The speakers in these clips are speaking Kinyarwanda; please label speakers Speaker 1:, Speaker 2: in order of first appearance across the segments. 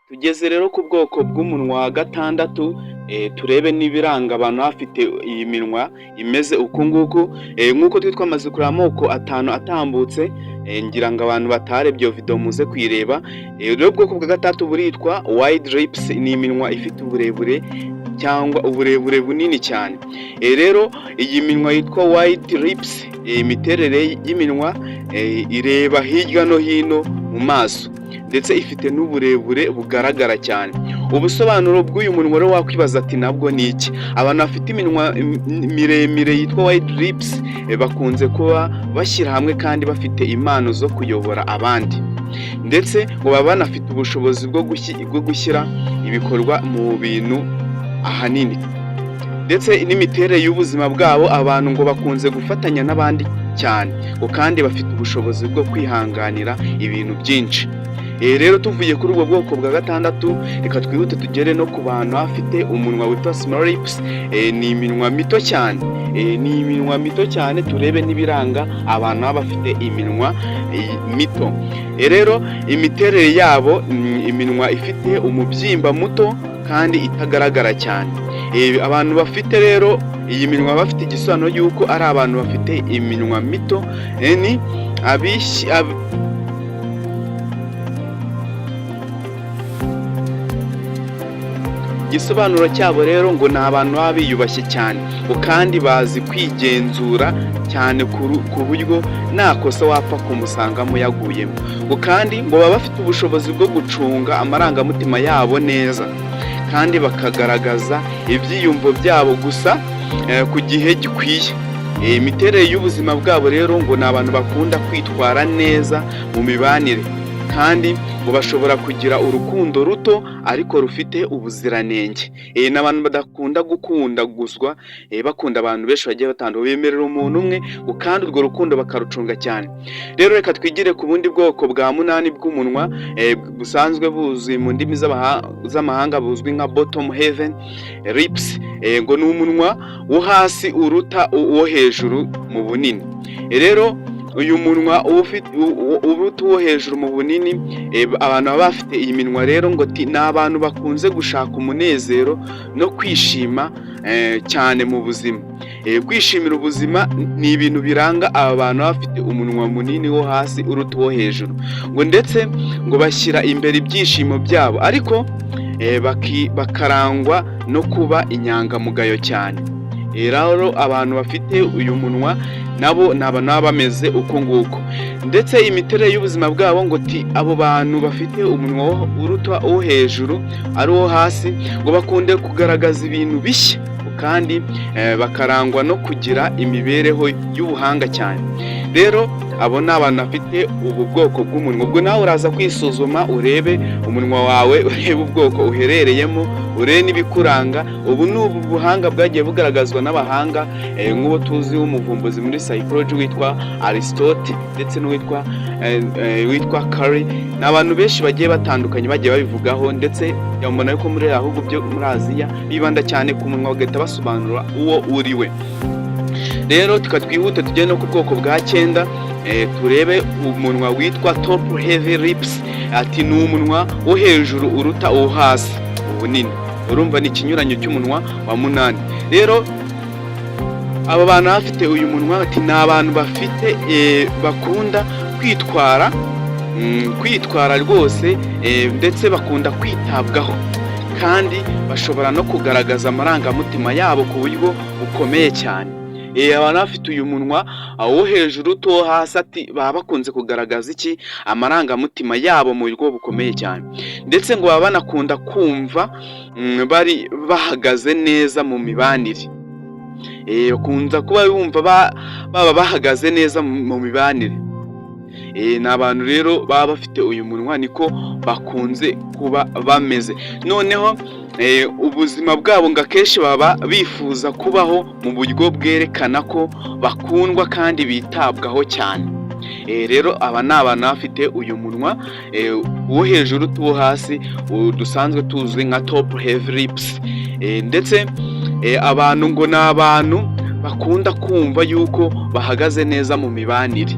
Speaker 1: Tugeze rero ku bwoko bw'umunwa wa gatandatu, turebe n'ibiranga abantu bafite iyi minwa imeze uku nguku. Nk'uko twari twamaze kureba amoko atanu atambutse, ngira ngo abantu batarebye iyo video muze kuyireba. Rero ubwoko bwa gatatu buritwa wide lips, ni iminwa ifite uburebure cyangwa uburebure bunini cyane. Rero iyi minwa yitwa wide lips, imiterere y'iminwa ireba hirya no hino mu maso, ndetse ifite n'uburebure bugaragara cyane. Ubusobanuro bw'uyu munwa rero wakwibaza ati nabwo ni iki? Abantu bafite iminwa miremire yitwa wide lips bakunze kuba bashyira hamwe kandi bafite impano zo kuyobora abandi, ndetse ngo baba banafite ubushobozi bwo gushyira ibikorwa mu bintu ahanini, ndetse n'imiterere y'ubuzima bwabo. Abantu ngo bakunze gufatanya n'abandi cyane, ngo kandi bafite ubushobozi bwo kwihanganira ibintu byinshi. Rero tuvuye kuri ubwo bwoko bwa gatandatu, reka twihute tugere no ku bantu bafite umunwa witwa small lips. Ni iminwa mito cyane, turebe n'ibiranga abantu baba bafite iminwa mito. Rero imiterere yabo, iminwa ifite umubyimba muto kandi itagaragara cyane. Abantu bafite rero iyi minwa bafite igisobanuro y'uko ari abantu bafite iminwa mito, ni igisobanuro cyabo rero ngo ni abantu baba biyubashye cyane, ngo kandi bazi kwigenzura cyane ku buryo nta kosa wapfa kumusangamo yaguyemo, ngo kandi ngo baba bafite ubushobozi bwo gucunga amarangamutima yabo neza, kandi bakagaragaza ibyiyumvo byabo gusa ku gihe gikwiye. Imiterere y'ubuzima bwabo rero ngo ni abantu bakunda kwitwara neza mu mibanire, kandi ngo bashobora kugira urukundo ruto ariko rufite ubuziranenge. Ni abantu badakunda gukundaguzwa, bakunda abantu benshi bagiye batandukanye, bemerera umuntu umwe, kandi urwo rukundo bakarucunga cyane. Rero reka twigire ku bundi bwoko bwa munani bw'umunwa, busanzwe buzwi mu ndimi z'amahanga buzwi nka bottom heaven lips. Ngo ni umunwa wo hasi uruta uwo hejuru mu bunini. Rero uyu munwa uruta uwo hejuru mu bunini, abantu baba bafite iyi minwa rero ngo ni abantu bakunze gushaka umunezero no kwishima cyane mu buzima. Kwishimira ubuzima ni ibintu biranga aba bantu baba bafite umunwa munini wo hasi uruta uwo hejuru, ngo ndetse ngo bashyira imbere ibyishimo byabo, ariko bakarangwa no kuba inyangamugayo cyane. Rero abantu bafite uyu munwa nabo ni abantu baba bameze uko nguko, ndetse imiterere y'ubuzima bwabo ngo abo bantu bafite umunwa uruta uwo hejuru ari uwo hasi, ngo bakunde kugaragaza ibintu bishya, kandi bakarangwa no kugira imibereho y'ubuhanga cyane. Rero abo ni abantu bafite ubu bwoko bw'umunwa. Ubwo nawe uraza kwisuzuma urebe umunwa wawe, urebe ubwoko uherereyemo, urebe n'ibikuranga. Ubu ni ubuhanga bwagiye bugaragazwa n'abahanga, nk'uwo tuzi w'umuvumbuzi muri psychology witwa Aristotle, ndetse n'uwitwa Carey. Ni abantu benshi bagiye batandukanye bagiye babivugaho, ndetse yabona yuko muri ahubwo byo muri Aziya bibanda cyane ku munwa, bagahita basobanura uwo uriwe. Rero twihute tugende no ku bwoko bwa 9, turebe umunwa witwa top heavy lips. Ati ni umunwa wo hejuru uruta uwo hasi ubunini. Urumva ni ikinyuranyo cy'umunwa wa 8. Rero aba bantu bafite uyu munwa ati ni abantu bafite bakunda kwitwara rwose, ndetse bakunda kwitabwaho, kandi bashobora no kugaragaza amarangamutima yabo ku buryo bukomeye cyane. Abantu bafite uyu munwa wo hejuru uto hasi, ati baba bakunze kugaragaza iki? Amarangamutima yabo mu buryo bukomeye cyane, ndetse ngo baba banakunda kumva bari bahagaze neza mu mibanire. Bakunze kuba bumva baba bahagaze neza mu mibanire. Ni abantu rero baba bafite uyu munwa, niko bakunze kuba bameze. Noneho ubuzima bwabo ngo akenshi baba bifuza kubaho mu buryo bwerekana ko bakundwa kandi bitabwaho cyane. Rero aba ni abantu bafite uyu munwa wo hejuru tuwo hasi, dusanzwe tuzi nka top heavy lips. Ndetse abantu ngo ni abantu bakunda kumva yuko bahagaze neza mu mibanire.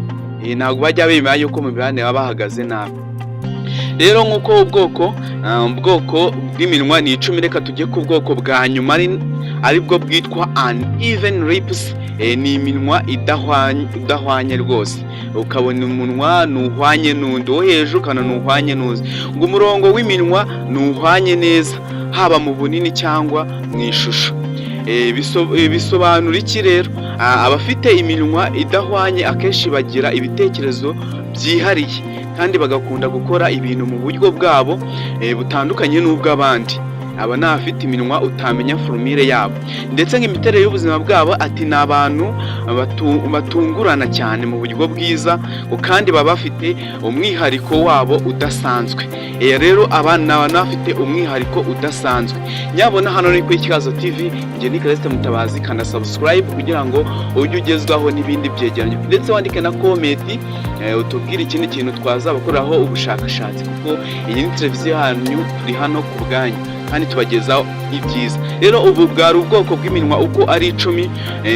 Speaker 1: Ntabwo bajya bemera yuko mu mibanire baba bahagaze nabi. rero nk'uko ubwoko bw'iminwa ni 10, reka tujye ku bwoko bwa nyuma aribwo bwitwa uneven lips. Ni iminwa idahwanye rwose, ukabona umunwa nuhwanye n'undi wo hejuru kana nuhwanye n'uzi, ngo umurongo w'iminwa nuhwanye neza haba mu bunini cyangwa mu ishusho. Bisobanura iki rero? Abafite iminwa idahwanye akenshi bagira ibitekerezo byihariye kandi bagakunda gukora ibintu mu buryo bwabo butandukanye n'ubw'abandi. Aba ni abafite iminwa utamenya formule yabo, ndetse nk'imiterere y'ubuzima bwabo ati ni abantu batungurana cyane mu buryo bwiza, kandi baba bafite umwihariko wabo udasanzwe. Rero abana bafite umwihariko udasanzwe. Nyabona hano ni kuri Kibazo TV, njye ni Celestin Mutabazi, kana subscribe kugira ngo ujye ugezwaho n'ibindi byegeranyo, ndetse wandike na comment utubwire ikindi kintu twazabakoraho ubushakashatsi, kuko iyi ni televiziyo yanyu, turi hano ku bwanyu kandi tubagezaho ibyiza. Rero ubu bwari ubwoko bw'iminwa uko ari 10,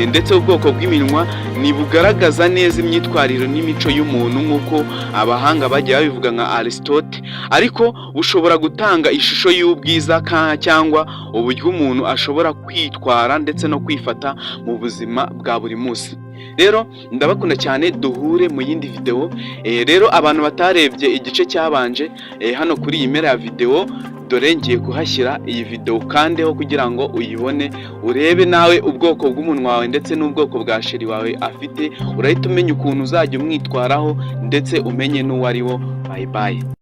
Speaker 1: ndetse ubwoko bw'iminwa ni bugaragaza neza imyitwarire n'imico y'umuntu nk'uko abahanga bagiye babivuga nka Aristote, ariko bushobora gutanga ishusho y'ubwiza cyangwa uburyo umuntu ashobora kwitwara ndetse no kwifata mu buzima bwa buri munsi. Rero ndabakunda cyane, duhure mu yindi video. Rero abantu batarebye igice cyabanje hano kuri iyi mpera ya video, dore ngiye kuhashyira iyi video kandeho kugira ngo uyibone, urebe nawe ubwoko bw'umunwa wawe ndetse n'ubwoko bwa sheri wawe afite, urahita umenya ukuntu uzajya umwitwaraho ndetse umenye n'uwo ari wo. Bye bye.